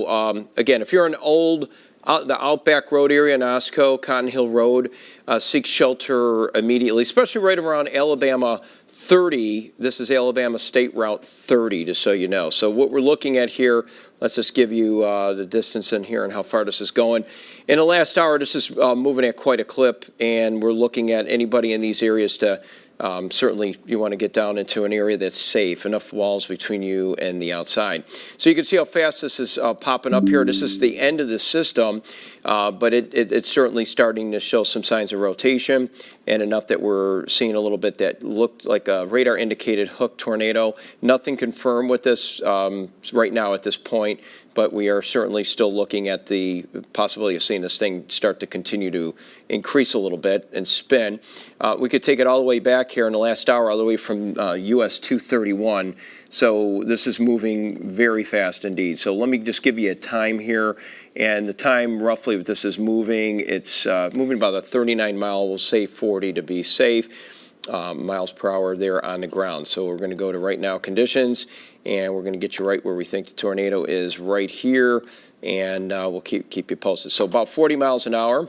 Again, if you're an old, the Outback Road area in Osco, Cotton Hill Road, seek shelter immediately, especially right around Alabama 30. This is Alabama State Route 30, just so you know. So what we're looking at here, let's just give you the distance in here and how far this is going. In the last hour, this is moving at quite a clip, and we're looking at anybody in these areas to certainly you want to get down into an area that's safe, enough walls between you and the outside. So you can see how fast this is popping up here. This is the end of the system, but it's certainly starting to show some signs of rotation, and enough that we're seeing a little bit that looked like a radar indicated hook tornado. Nothing confirmed with this right now at this point, but we are certainly still looking at the possibility of seeing this thing start to continue to increase a little bit and spin. We could take it all the way back here in the last hour, all the way from US 231. So this is moving very fast indeed. So let me just give you a time here. And the time roughly this is moving, it's moving about a 39 mile, we'll say 40 to be safe. Miles per hour there on the ground. So we're going to go to right now conditions, and we're going to get you right where we think the tornado is right here, and we'll keep you posted. So about 40 miles an hour,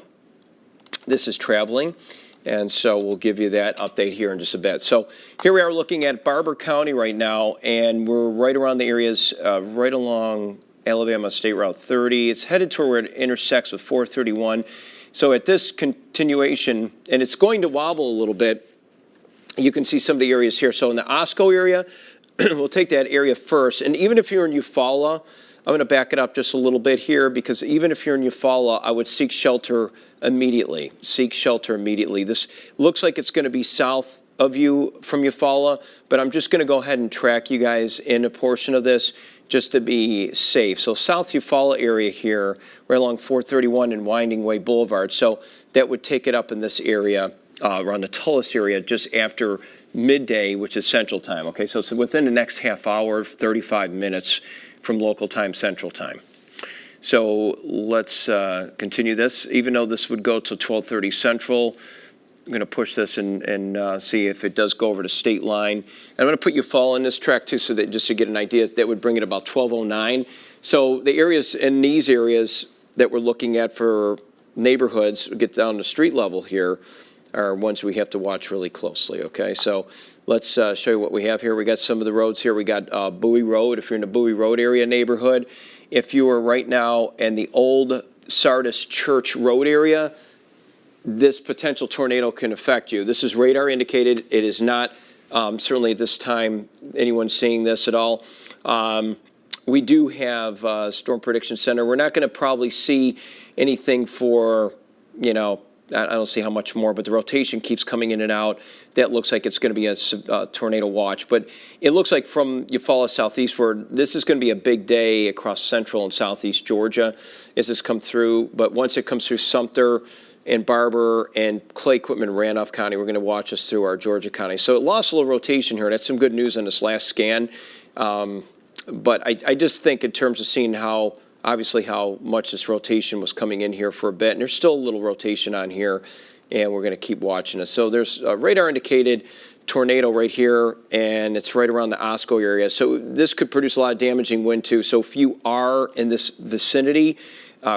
this is traveling, and so we'll give you that update here in just a bit. So here we are looking at Barber County right now, and we're right around the areas right along Alabama State Route 30. It's headed toward where it intersects with 431. So at this continuation, and it's going to wobble a little bit, you can see some of the areas here. So in the Osco area, we'll take that area first. And even if you're in Eufaula, I'm going to back it up just a little bit here, because even if you're in Eufaula, I would seek shelter immediately. Seek shelter immediately. This looks like it's going to be south of you from Eufaula, but I'm just going to go ahead and track you guys in a portion of this just to be safe. So South Eufaula area here, right along 431 and Winding Way Boulevard. So that would take it up in this area. Around the Tullis area just after midday, which is Central Time. Okay, so it's within the next half hour, 35 minutes from local time, Central Time. So let's continue this. Even though this would go to 12:30 Central, I'm going to push this and see if it does go over the state line. And I'm going to put Eufaula in this track too, so that just to get an idea, that would bring it about 12:09. So the areas in these areas that we're looking at for neighborhoods, get down to street level here, are ones we have to watch really closely, okay? So let's show you what we have here. We got some of the roads here. We got Bowie Road, if you're in the Bowie Road area neighborhood. If you are right now in the old Sardis Church Road area, this potential tornado can affect you. This is radar indicated. It is not, certainly at this time, anyone seeing this at all. We do have Storm Prediction Center. We're not going to probably see anything for, you know, I don't see how much more, but the rotation keeps coming in and out. That looks like it's going to be a tornado watch. But it looks like from Eufaula southeastward, this is going to be a big day across central and southeast Georgia as this comes through. But once it comes through Sumter and Barber and Clay, Quitman, Randolph County, we're going to watch us through our Georgia county. So it lost a little rotation here. That's some good news on this last scan. But I just think in terms of seeing how, obviously, how much this rotation was coming in here for a bit. And there's still a little rotation on here, and we're going to keep watching it. So there's a radar indicated tornado right here, and it's right around the Osco area. So this could produce a lot of damaging wind too. So if you are in this vicinity,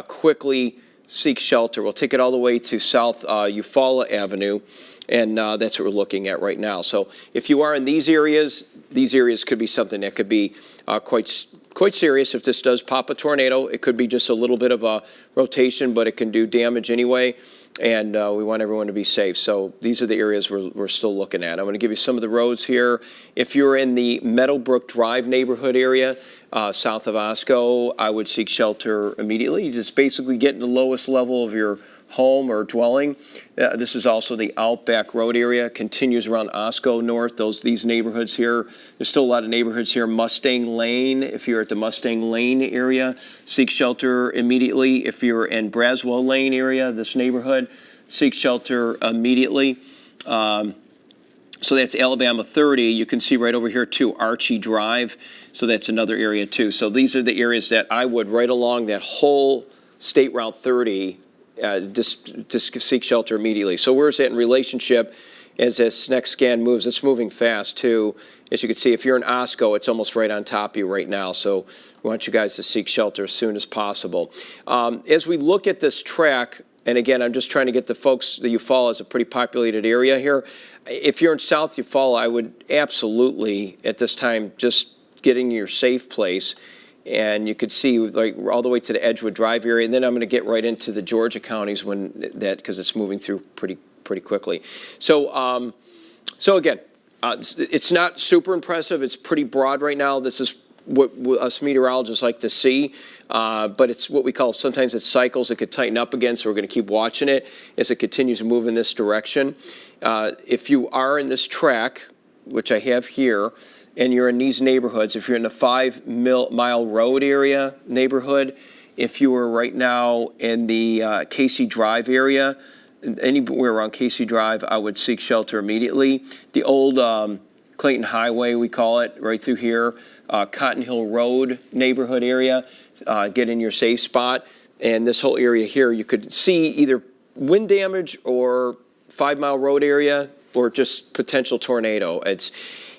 quickly seek shelter. We'll take it all the way to South Eufaula Avenue, and that's what we're looking at right now. So if you are in these areas could be something that could be quite serious. If this does pop a tornado, it could be just a little bit of a rotation, but it can do damage anyway, and we want everyone to be safe. So these are the areas we're still looking at. I'm going to give you some of the roads here. If you're in the Meadowbrook Drive neighborhood area, south of Osco, I would seek shelter immediately. You just basically get in the lowest level of your home or dwelling. This is also the Outback Road area, continues around Osco north. These neighborhoods here, there's still a lot of neighborhoods here. Mustang Lane, if you're at the Mustang Lane area, seek shelter immediately. If you're in Braswell Lane area, this neighborhood, seek shelter immediately. So that's Alabama 30. You can see right over here too, Archie Drive. So that's another area too. So these are the areas that I would right along that whole State Route 30 just seek shelter immediately. So where's that in relationship? as this next scan moves. It's moving fast, too. As you can see, if you're in Osco, it's almost right on top of you right now. So we want you guys to seek shelter as soon as possible. As we look at this track, and again, I'm just trying to get the folks that Eufaula is a pretty populated area here. If you're in South Eufaula, I would absolutely, at this time, just getting your safe place. And you could see like all the way to the Edgewood Drive area. And then I'm going to get right into the Georgia counties because it's moving through pretty quickly. So, so again, it's not super impressive. It's pretty broad right now. This is what us meteorologists like to see, but it's what we call, sometimes it's cycles. It could tighten up again, so we're going to keep watching it as it continues to move in this direction. If you are in this track, which I have here, and you're in these neighborhoods, if you're in the 5 Mile Road area neighborhood, if you were right now in the Casey Drive area, anywhere around Casey Drive, I would seek shelter immediately. The old Clayton Highway, we call it, right through here, Cotton Hill Road neighborhood area, get in your safe spot. And this whole area here, you could see either wind damage or 5 Mile Road area or just potential tornado.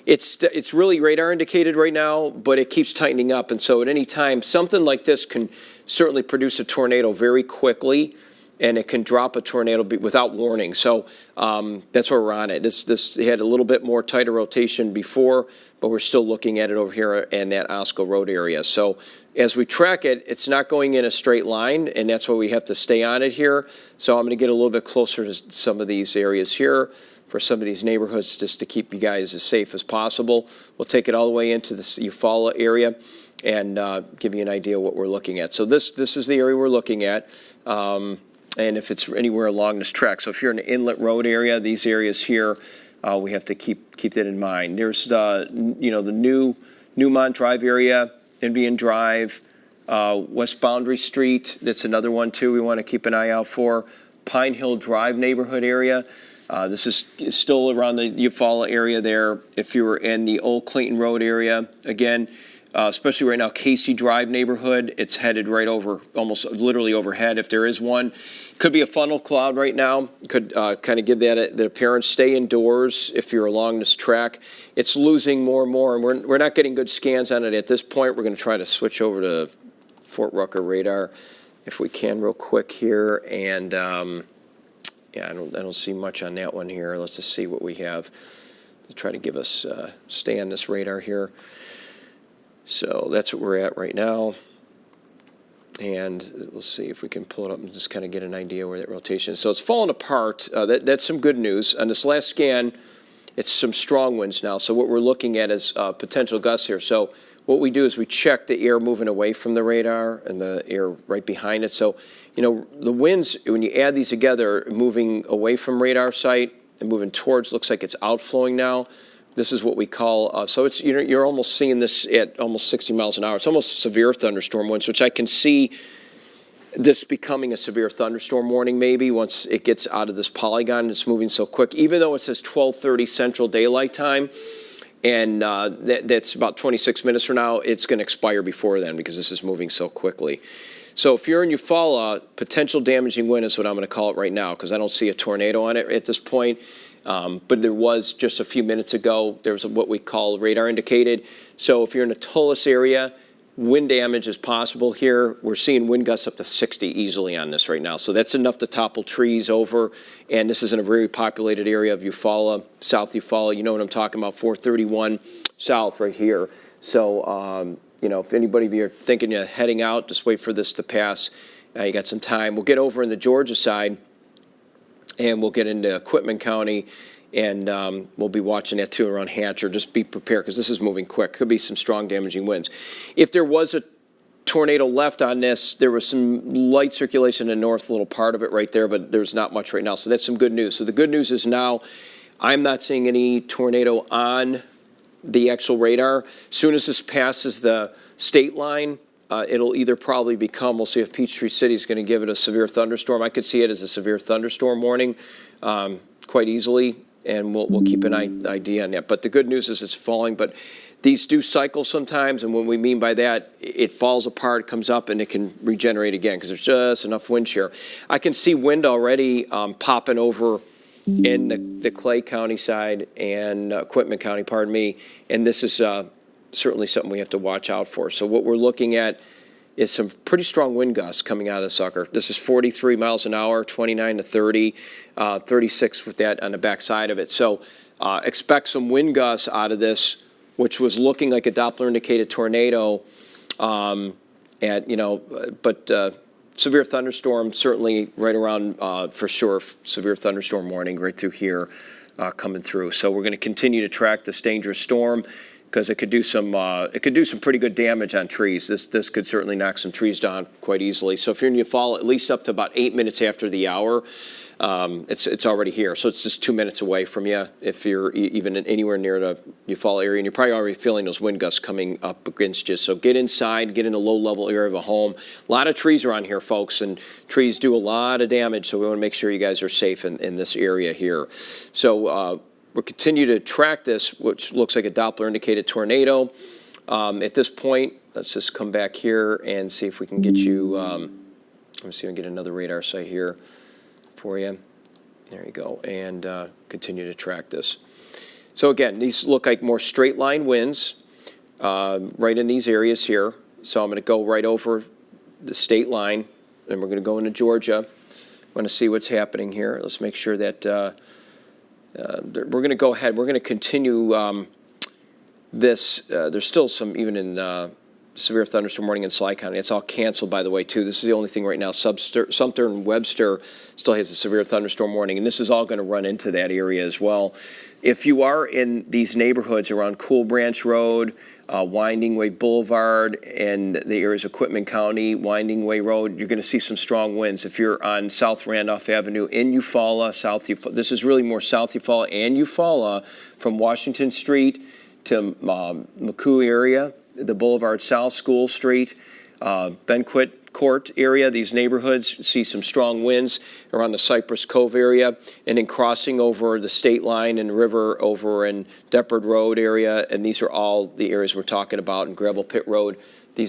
It's really radar indicated right now, but it keeps tightening up. And so at any time, something like this can certainly produce a tornado very quickly, and it can drop a tornado without warning. So that's where we're on it. This had a little bit more tighter rotation before, but we're still looking at it over here in that Osco Road area. So as we track it, it's not going in a straight line, and that's why we have to stay on it here. So I'm going to get a little bit closer to some of these areas here for some of these neighborhoods just to keep you guys as safe as possible. We'll take it all the way into the Eufaula area and give you an idea of what we're looking at. So this is the area we're looking at. And if it's anywhere along this track. So if you're in the Inlet Road area, these areas here, we have to keep that in mind. There's the Newmont Drive area, Indian Drive, West Boundary Street. That's another one too we want to keep an eye out for. Pine Hill Drive neighborhood area. This is still around the Eufaula area there. If you were in the Old Clayton Road area, again, especially right now, Casey Drive neighborhood, it's headed right over, almost literally overhead if there is one. Could be a funnel cloud right now. Could kind of give that the appearance. Stay indoors if you're along this track. It's losing more and more, and we're not getting good scans on it at this point. We're going to try to switch over to Fort Rucker radar if we can real quick here. And yeah, I don't see much on that one here. Let's just see what we have to try to give us stay on this radar here. So that's what we're at right now. And we'll see if we can pull it up and just kind of get an idea where that rotation is. So it's falling apart. That's some good news. On this last scan, it's some strong winds now. So what we're looking at is potential gusts here. So what we do is we check the air moving away from the radar and the air right behind it. So, you know, the winds, when you add these together, moving away from radar site and moving towards, looks like it's outflowing now. This is what we call, so it's you're almost seeing this at almost 60 miles an hour. It's almost severe thunderstorm winds, which I can see this becoming a severe thunderstorm warning maybe once it gets out of this polygon and it's moving so quick. Even though it says 12:30 Central Daylight Time, and that's about 26 minutes from now, it's going to expire before then because this is moving so quickly. So if you're in Eufaula, potential damaging wind is what I'm going to call it right now because I don't see a tornado on it at this point. But there was just a few minutes ago, there was what we call radar indicated. So if you're in the Tullis area, wind damage is possible here. We're seeing wind gusts up to 60 easily on this right now. So that's enough to topple trees over. And this is in a very populated area of Eufaula, South Eufaula. You know what I'm talking about, 431 South right here. So, you know, if anybody of you are thinking of heading out, just wait for this to pass. You got some time. We'll get over in the Georgia side. And we'll get into Quitman County, and we'll be watching that too around Hatcher. Just be prepared because this is moving quick. Could be some strong damaging winds. If there was a tornado left on this, there was some light circulation in the north, little part of it right there, but there's not much right now. So that's some good news. So the good news is now I'm not seeing any tornado on the actual radar. As soon as this passes the state line, it'll either probably become, we'll see if Peachtree City is going to give it a severe thunderstorm. I could see it as a severe thunderstorm warning quite easily, and we'll keep an idea on that. But the good news is it's falling, but these do cycle sometimes, and what we mean by that, it falls apart, comes up, and it can regenerate again because there's just enough wind shear. I can see wind already popping over in the Clay County side and Quitman County, pardon me, and this is certainly something we have to watch out for. So what we're looking at is some pretty strong wind gusts coming out of the sucker. This is 43 miles an hour, 29 to 30, 36 with that on the back side of it. So expect some wind gusts out of this, which was looking like a Doppler indicated tornado but severe thunderstorm certainly right around for sure, severe thunderstorm warning right through here coming through. So we're going to continue to track this dangerous storm, because it could do some pretty good damage on trees. This could certainly knock some trees down quite easily. So if you're in Eufaula, at least up to about 8 minutes after the hour, it's already here. So it's just 2 minutes away from you if you're even anywhere near the Eufaula area, and you're probably already feeling those wind gusts coming up against you. So get inside, get in a low-level area of a home. A lot of trees are on here, folks, and trees do a lot of damage, so we want to make sure you guys are safe in this area here. So we'll continue to track this, which looks like a Doppler indicated tornado. At this point, let's just come back here and see if we can get you, let me see if I can get another radar site here for you. There you go, and continue to track this. So again, these look like more straight line winds right in these areas here. So I'm going to go right over the state line, and we're going to go into Georgia. I want to see what's happening here. Let's make sure that we're going to go ahead. We're going to continue this. There's still some, even in severe thunderstorm warning in Sly County. It's all canceled, by the way, too. This is the only thing right now. Sumter and Webster still has a severe thunderstorm warning, and this is all going to run into that area as well. If you are in these neighborhoods around Cool Branch Road, Winding Way Boulevard, and the areas of Quitman County, Winding Way Road, you're going to see some strong winds. If you're on South Randolph Avenue in Eufaula, this is really more South Eufaula and Eufaula, from Washington Street to McCoo area, the Boulevard South, School Street, Benquit Court area, these neighborhoods see some strong winds around the Cypress Cove area, and then crossing over the state line and river over in Depard Road area, and these are all the areas we're talking about, in Gravel Pit Road.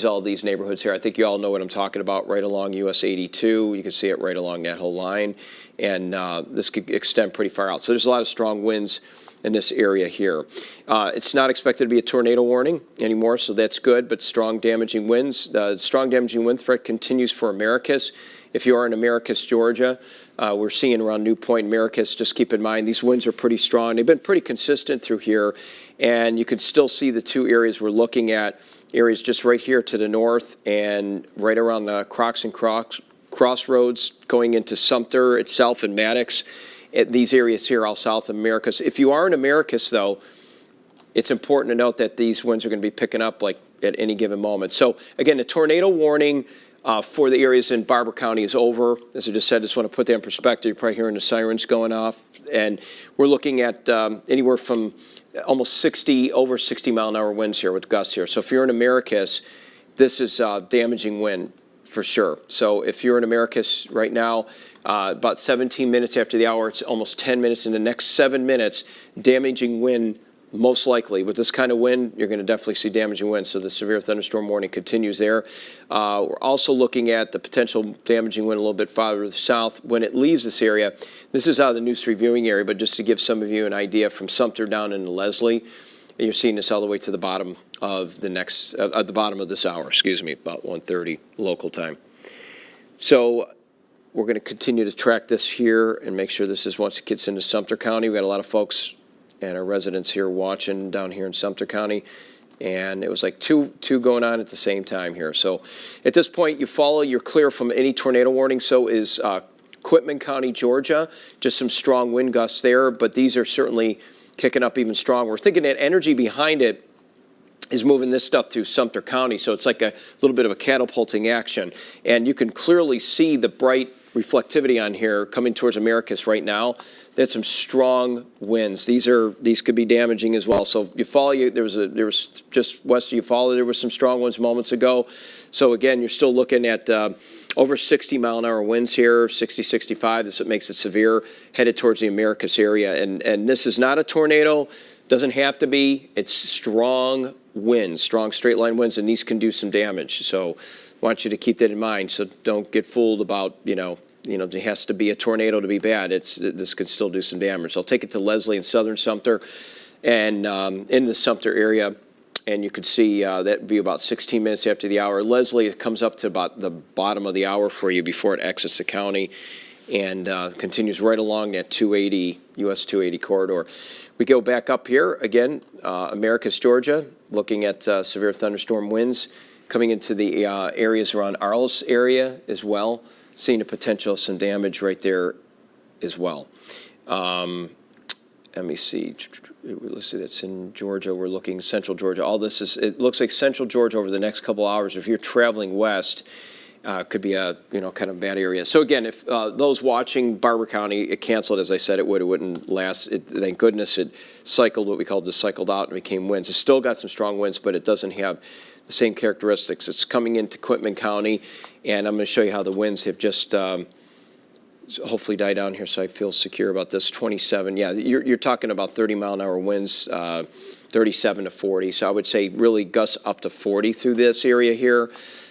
All these neighborhoods here. I think you all know what I'm talking about, right along US 82. You can see it right along that whole line, and this could extend pretty far out. So there's a lot of strong winds in this area here. It's not expected to be a tornado warning anymore, so that's good, but strong damaging winds. The strong damaging wind threat continues for Americus. If you are in Americus, Georgia, we're seeing around New Point, Americus, just keep in mind these winds are pretty strong. They've been pretty consistent through here, and you can still see the two areas we're looking at, areas just right here to the north and right around the Crossroads going into Sumter itself and Maddox. These areas here, all south of Americus. If you are in Americus, though, it's important to note that these winds are going to be picking up like at any given moment. So again, the tornado warning for the areas in Barber County is over. As I just said, I just want to put that in perspective. You're probably hearing the sirens going off, and we're looking at anywhere from almost over 60 mile an hour winds here with gusts here. So if you're in Americus, this is damaging wind for sure. So if you're in Americus right now, about 17 minutes after the hour, it's almost 10 minutes. In the next 7 minutes, damaging wind, most likely. With this kind of wind, you're going to definitely see damaging wind. So the severe thunderstorm warning continues there. We're also looking at the potential damaging wind a little bit farther south when it leaves this area. This is out of the News 3 viewing area, but just to give some of you an idea, from Sumter down into Leslie, you're seeing this all the way to the bottom of the bottom of this hour, about 1:30 local time. So we're going to continue to track this here and make sure this is once it gets into Sumter County. We've got a lot of folks and our residents here watching down here in Sumter County, and it was like two going on at the same time here. So at this point, you're clear from any tornado warning. So is Quitman County, Georgia. Just some strong wind gusts there, but these are certainly kicking up even stronger. We're thinking that energy behind it is moving this stuff through Sumter County, so it's like a little bit of a catapulting action. And you can clearly see the bright reflectivity on here coming towards Americus right now. That's some strong winds. These could be damaging as well. So Eufaula, there was just west of Eufaula, there was some strong winds moments ago. So again, you're still looking at over 60 mile an hour winds here, 60, 65. That's what makes it severe, headed towards the Americus area. And this is not a tornado. Doesn't have to be. It's strong winds, strong straight line winds, and these can do some damage. So I want you to keep that in mind. So don't get fooled about, it has to be a tornado to be bad. This could still do some damage. I'll take it to Leslie in southern Sumter and in the Sumter area. And you could see that would be about 16 minutes after the hour. Leslie, it comes up to about the bottom of the hour for you before it exits the county and continues right along that 280, US 280 corridor. We go back up here again, Americus, Georgia, looking at severe thunderstorm winds coming into the areas around Arles area as well, seeing the potential of some damage right there as well. Let me see. Let's see, that's in Georgia. We're looking central Georgia. All this is, it looks like central Georgia over the next couple hours. If you're traveling west, could be a, kind of bad area. So again, if those watching Barber County, it canceled, as I said, it wouldn't last. Thank goodness it cycled, what we call cycled out and became winds. It's still got some strong winds, but it doesn't have the same characteristics. It's coming into Quitman County, and I'm going to show you how the winds have just hopefully die down here so I feel secure about this. 27, yeah, you're talking about 30-mile-an-hour winds, 37 to 40. So I would say really gusts up to 40 through this area here.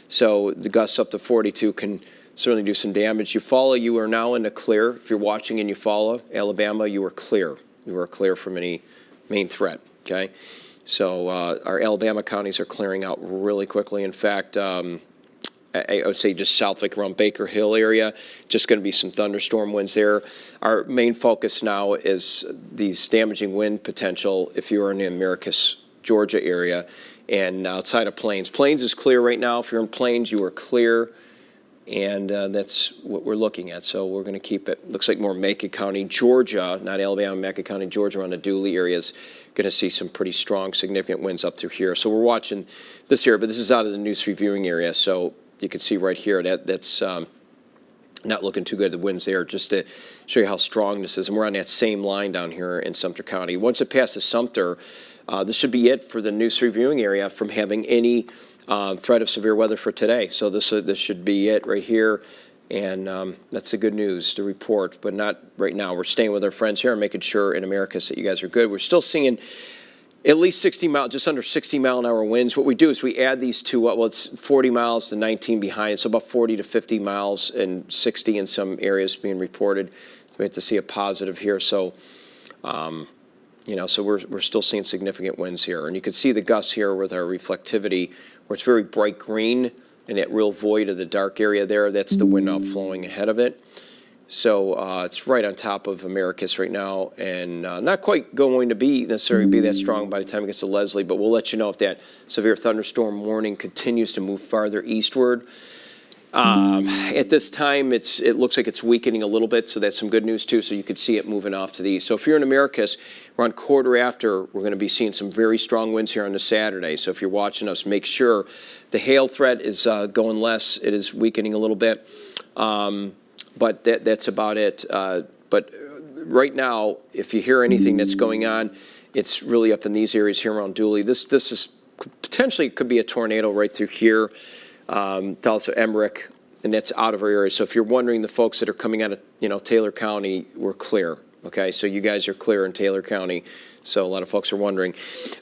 So the gusts up to 42 can certainly do some damage. Eufaula, you are now in the clear. If you're watching in Eufaula, Alabama, you are clear. You are clear from any main threat, okay? So our Alabama counties are clearing out really quickly. In fact, I would say just south, like around Baker Hill area, just going to be some thunderstorm winds there. Our main focus now is these damaging wind potential if you're in the Americus, Georgia area and outside of Plains. Plains is clear right now. If you're in Plains, you are clear, and that's what we're looking at. So we're going to keep it. Looks like more Macon County, Georgia, not Alabama, Macon County, Georgia, around the Dooley areas. Going to see some pretty strong, significant winds up through here. So we're watching this area, but this is out of the news reviewing area. So you can see right here that's not looking too good. The winds there, just to show you how strong this is. And we're on that same line down here in Sumter County. Once it passes Sumter, this should be it for the news reviewing area from having any threat of severe weather for today. So this should be it right here. And that's the good news to report, but not right now. We're staying with our friends here and making sure in Americus that you guys are good. We're still seeing at least just under 60-mile-an-hour winds. What we do is we add these two, well, it's 40 miles to 19 behind, so about 40 to 50 miles and 60 in some areas being reported. So we have to see a positive here. So, so we're still seeing significant winds here. And you can see the gusts here with our reflectivity, where it's very bright green and that real void of the dark area there. That's the wind out flowing ahead of it. So it's right on top of Americus right now, and not quite going to be necessarily be that strong by the time it gets to Leslie, but we'll let you know if that severe thunderstorm warning continues to move farther eastward. At this time, it looks like it's weakening a little bit, so that's some good news too, so you could see it moving off to the east. So if you're in Americus, around quarter after, we're going to be seeing some very strong winds here on the Saturday. So if you're watching us, make sure the hail threat is going less. It is weakening a little bit. But that's about it. But right now, if you hear anything that's going on, it's really up in these areas here around Dooley. This is potentially could be a tornado right through here, also Emmerich, and that's out of our area. So if you're wondering, the folks that are coming out of Taylor County, we're clear. Okay, so you guys are clear in Taylor County. So a lot of folks are wondering.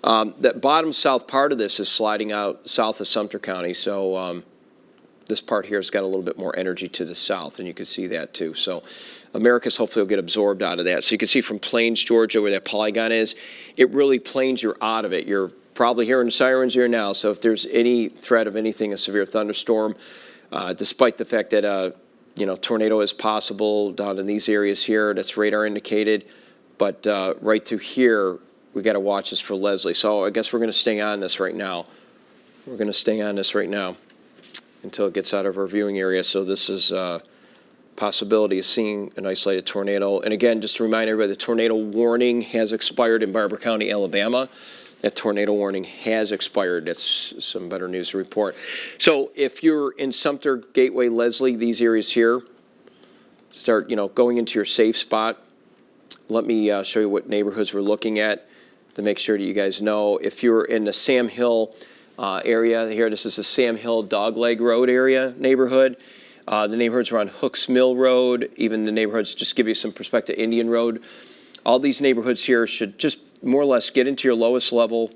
That bottom south part of this is sliding out south of Sumter County. So this part here has got a little bit more energy to the south, and you can see that too. So Americus hopefully will get absorbed out of that. So you can see from Plains, Georgia, where that polygon is, it really Plains, you're out of it. You're probably hearing the sirens here now. So if there's any threat of anything, a severe thunderstorm, despite the fact that tornado is possible down in these areas here, that's radar indicated. But right through here, we got to watch this for Leslie. So I guess we're going to stay on this right now. We're going to stay on this right now until it gets out of our viewing area. So this is a possibility of seeing an isolated tornado. And again, just to remind everybody, the tornado warning has expired in Barber County, Alabama. That tornado warning has expired. That's some better news to report. So if you're in Sumter, Gateway, Leslie, these areas here, start going into your safe spot. Let me show you what neighborhoods we're looking at to make sure that you guys know. If you're in the Sam Hill area here, this is the Sam Hill Dogleg Road area neighborhood. The neighborhoods around Hooks Mill Road, even the neighborhoods, just give you some perspective, Indian Road. All these neighborhoods here should just more or less get into your lowest level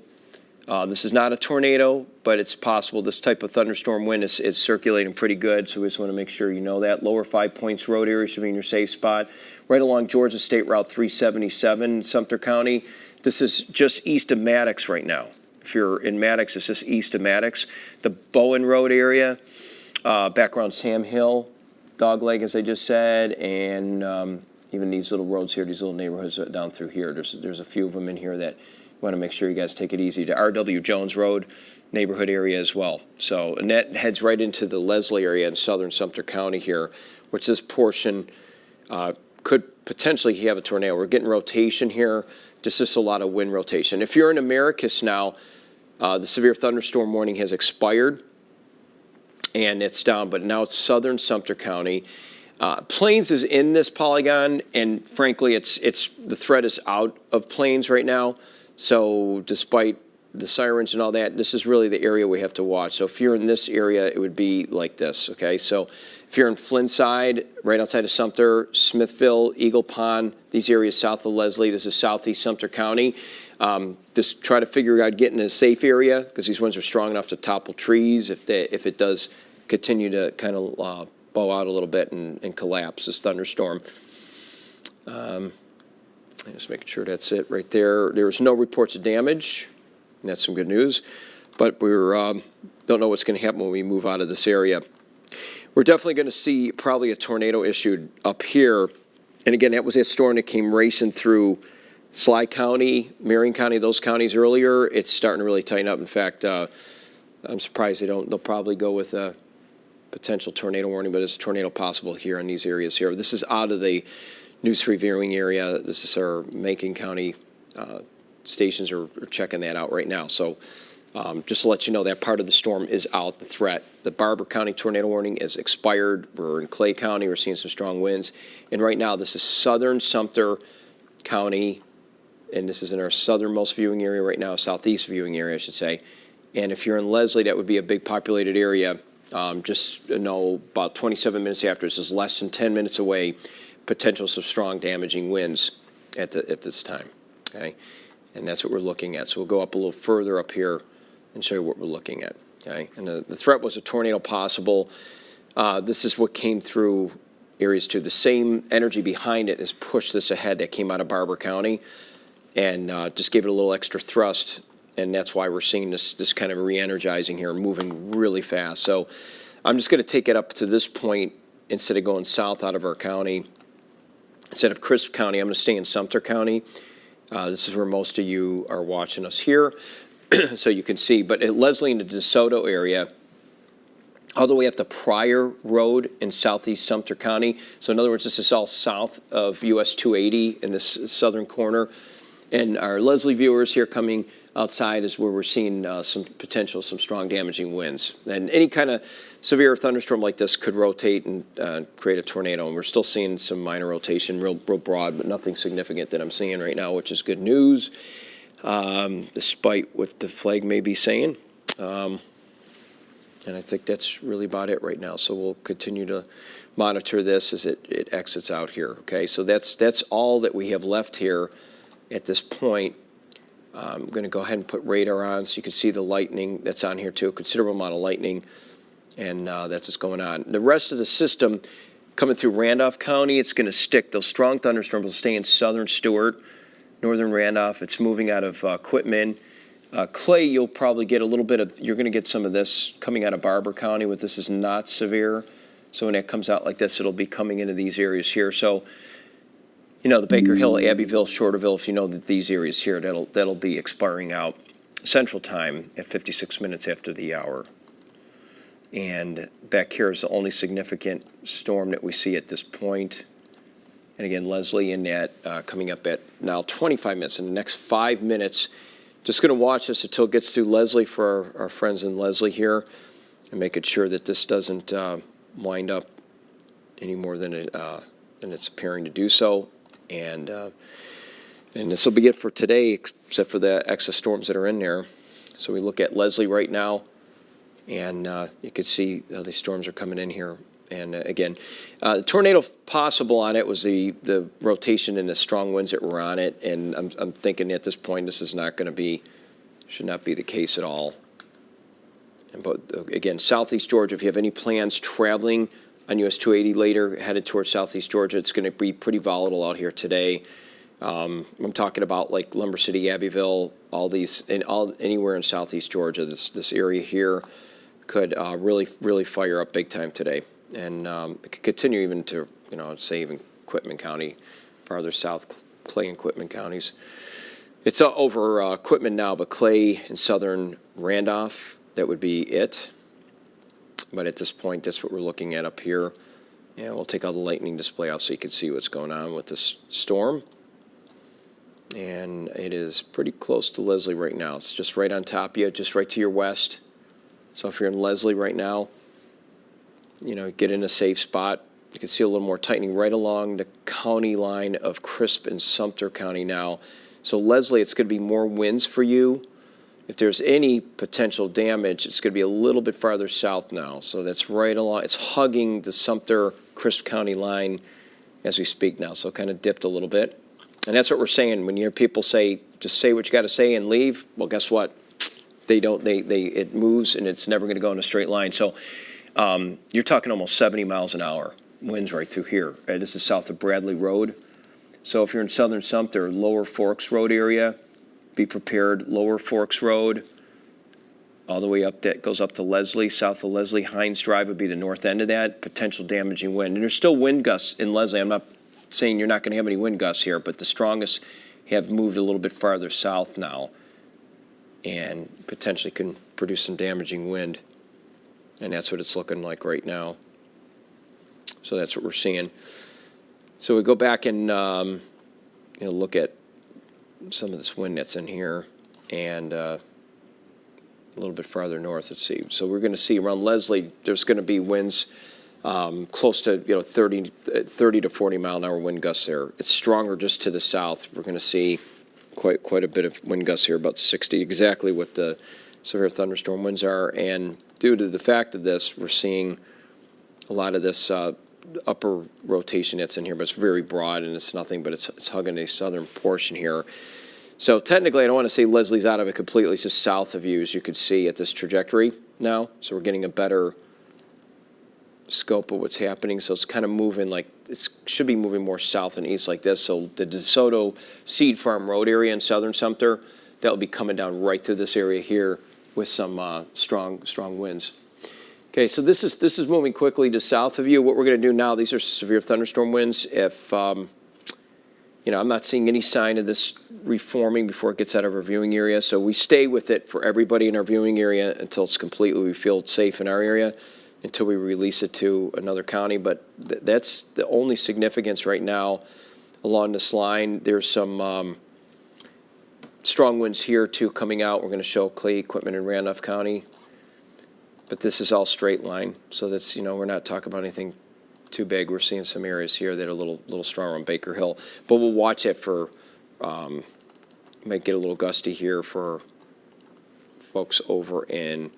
This is not a tornado, but it's possible. This type of thunderstorm wind is circulating pretty good, so we just want to make sure you know that. Lower 5 Points road area should be in your safe spot. Right along Georgia State Route 377, Sumter County. This is just east of Maddox right now. If you're in Maddox, it's just east of Maddox. The Bowen Road area, back around Sam Hill, Dogleg, as I just said, and even these little roads here, these little neighborhoods down through here. There's a few of them in here that want to make sure you guys take it easy. To R.W. Jones Road neighborhood area as well. So, and that heads right into the Leslie area in southern Sumter County here, which this portion could potentially have a tornado. We're getting rotation here, just a lot of wind rotation. If you're in Americus now, the severe thunderstorm warning has expired and it's down, but now it's southern Sumter County. Plains is in this polygon, and frankly, it's the threat is out of Plains right now. So despite the sirens and all that, this is really the area we have to watch. So if you're in this area, it would be like this, okay? So if you're in Flint-side, right outside of Sumter, Smithville, Eagle Pond, these areas south of Leslie, this is southeast Sumter County. Just try to figure out getting in a safe area, because these winds are strong enough to topple trees if it does continue to kind of bow out a little bit and collapse, this thunderstorm. Just making sure that's it right there. There's no reports of damage. That's some good news. But we're don't know what's going to happen when we move out of this area. We're definitely going to see probably a tornado issued up here. And again, that was that storm that came racing through Sly County, Marion County, those counties earlier. It's starting to really tighten up. In fact, I'm surprised they'll probably go with a potential tornado warning, but it's a tornado possible here in these areas here. This is out of the news-free viewing area. This is our Macon County stations are checking that out right now. So just to let you know, that part of the storm is out, the threat. The Barber County tornado warning is expired. We're in Clay County. We're seeing some strong winds. And right now, this is southern Sumter County, and this is in our southernmost viewing area right now, southeast viewing area, I should say. And if you're in Leslie, that would be a big populated area. Just know about 27 minutes after, this is less than 10 minutes away, potential some strong damaging winds at this time, okay? And that's what we're looking at. So we'll go up a little further up here and show you what we're looking at, okay? And the threat was a tornado possible. This is what came through areas 2. The same energy behind it has pushed this ahead that came out of Barber County and just gave it a little extra thrust, and that's why we're seeing this kind of re-energizing here, moving really fast. So I'm just going to take it up to this point instead of going south out of our county. Instead of Crisp County, I'm going to stay in Sumter County. This is where most of you are watching us here, so you can see. But at Leslie and the DeSoto area, all the way up to Pryor Road in southeast Sumter County. So in other words, this is all south of US 280 in this southern corner. And our Leslie viewers here coming outside is where we're seeing some strong damaging winds. And any kind of severe thunderstorm like this could rotate and create a tornado. And we're still seeing some minor rotation, real broad, but nothing significant that I'm seeing right now, which is good news, despite what the flag may be saying. And I think that's really about it right now. So we'll continue to monitor this as it exits out here. Okay, so that's all that we have left here at this point. I'm going to go ahead and put radar on so you can see the lightning that's on here too, a considerable amount of lightning, and that's what's going on. The rest of the system coming through Randolph County, it's going to stick. Those strong thunderstorms will stay in southern Stewart, northern Randolph. It's moving out of Quitman. Clay, you'll probably get a little bit of, you're going to get some of this coming out of Barber County, but this is not severe. So when it comes out like this, it'll be coming into these areas here. So, you know, the Baker Hill, Abbeville, Shorterville, if you know that these areas here, that'll be expiring out Central Time at 56 minutes after the hour. And back here is the only significant storm that we see at this point. And again, Leslie and that coming up at now 25 minutes. In the next 5 minutes, just going to watch this until it gets through Leslie for our friends in Leslie here and making sure that this doesn't wind up any more than it's appearing to do so. And this will be it for today, except for the excess storms that are in there. So we look at Leslie right now, and you can see how these storms are coming in here. And again, the tornado possible on it was the rotation and the strong winds that were on it. And I'm thinking at this point this is not going to be Should not be the case at all. But again, southeast Georgia, if you have any plans traveling on US 280 later, headed towards southeast Georgia, it's going to be pretty volatile out here today. I'm talking about like Lumber City, Abbeville, all these, and anywhere in southeast Georgia. This area here could really fire up big time today, and it could continue even to, you know, say even Quitman County, farther south, Clay and Quitman counties. It's over Quitman now, but Clay and southern Randolph, that would be it. But at this point, that's what we're looking at up here. Yeah, we'll take all the lightning display out so you can see what's going on with this storm. And it is pretty close to Leslie right now. It's just right on top of you, just right to your west. So if you're in Leslie right now, you know, get in a safe spot. You can see a little more tightening right along the county line of Crisp and Sumter County now. So Leslie, it's going to be more winds for you. If there's any potential damage, it's going to be a little bit farther south now. So that's right along, it's hugging the Sumter-Crisp County line as we speak now. So it kind of dipped a little bit. And that's what we're saying. When you hear people say, just say what you got to say and leave, well, guess what? They don't, it moves and it's never going to go in a straight line. So you're talking almost 70 miles an hour winds right through here. This is south of Bradley Road. So if you're in southern Sumter, Lower Forks Road area, be prepared. Lower Forks Road, all the way up, that goes up to Leslie, south of Leslie. Hines Drive would be the north end of that. Potential damaging wind. And there's still wind gusts in Leslie. I'm not saying you're not going to have any wind gusts here, but the strongest have moved a little bit farther south now and potentially can produce some damaging wind. And that's what it's looking like right now. So that's what we're seeing. So we go back and look at some of this wind that's in here, and a little bit farther north, let's see. So we're going to see around Leslie, there's going to be winds close to 30 to 40 mile an hour wind gusts there. It's stronger just to the south. We're going to see quite a bit of wind gusts here, about 60, exactly what the severe thunderstorm winds are. And due to the fact of this, we're seeing a lot of this upper rotation that's in here, but it's very broad and it's nothing, but it's hugging a southern portion here. So technically, I don't want to say Leslie's out of it completely. It's just south of you, as you can see at this trajectory now. So we're getting a better scope of what's happening. So it's kind of moving like, it should be moving more south and east like this. So the DeSoto Seed Farm Road area in southern Sumter, that will be coming down right through this area here with some strong winds. Okay, so this is moving quickly to south of you. What we're going to do now, these are severe thunderstorm winds. If, I'm not seeing any sign of this reforming before it gets out of our viewing area. So we stay with it for everybody in our viewing area until it's completely, we feel it's safe in our area, until we release it to another county. But that's the only significance right now along this line. There's some strong winds here too coming out. We're going to show Clay, Quitman, and Randolph County. But this is all straight line, so that's, we're not talking about anything too big. We're seeing some areas here that are a little stronger on Baker Hill, but we'll watch it for, might get a little gusty here for folks over in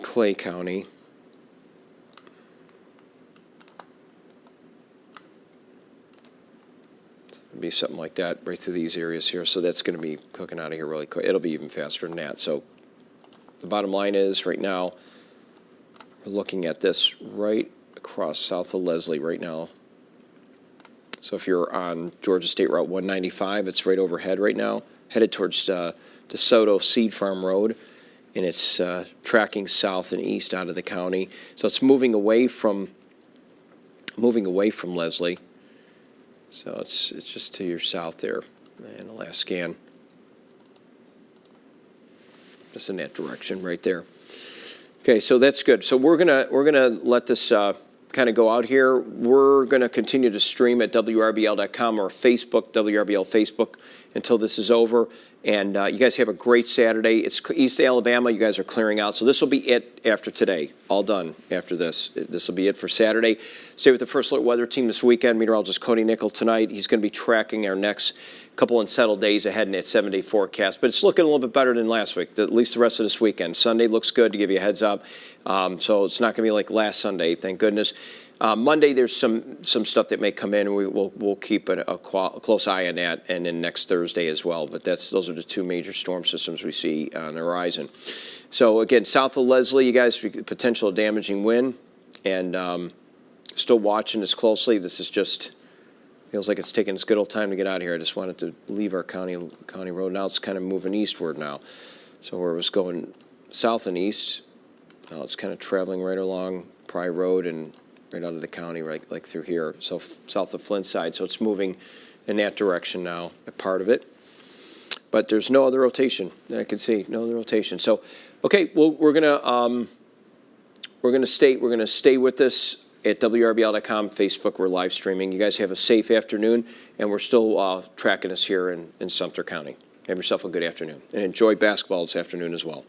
Clay County. It'll be something like that right through these areas here, so that's going to be cooking out of here really quick. It'll be even faster than that, so the bottom line is right now we're looking at this right across south of Leslie right now. So if you're on Georgia State Route 195, it's right overhead right now, headed towards DeSoto Seed Farm Road, and it's tracking south and east out of the county. So it's moving away from Leslie. So it's just to your south there, and the last scan. Just in that direction right there. Okay, so that's good. So we're gonna let this kind of go out here. We're gonna continue to stream at WRBL.com or Facebook, WRBL Facebook, until this is over. And you guys have a great Saturday. It's East Alabama. You guys are clearing out. So this will be it after today. All done after this. This will be it for Saturday. Stay with the First Alert Weather Team this weekend. Meteorologist Cody Nickel tonight. He's going to be tracking our next couple unsettled days ahead in that 7-day forecast. But it's looking a little bit better than last week, at least the rest of this weekend. Sunday looks good, to give you a heads up. So it's not going to be like last Sunday, thank goodness. Monday, there's some stuff that may come in, and we'll keep a close eye on that, and then next Thursday as well. But those are the two major storm systems we see on the horizon. So again, south of Leslie, you guys, potential damaging wind, and still watching this closely. This is just feels like it's taking us good old time to get out of here. I just wanted to leave our county road. Now it's kind of moving eastward now. So where it was going south and east, now it's kind of traveling right along Pry Road and right out of the county, right, like through here, so south of Flint side. So it's moving in that direction now, a part of it. But there's no other rotation that I can see, no other rotation. So, okay, well, we're gonna stay with this at WRBL.com, Facebook. We're live streaming. You guys have a safe afternoon, and we're still tracking us here in Sumter County. Have yourself a good afternoon, and enjoy basketball this afternoon as well.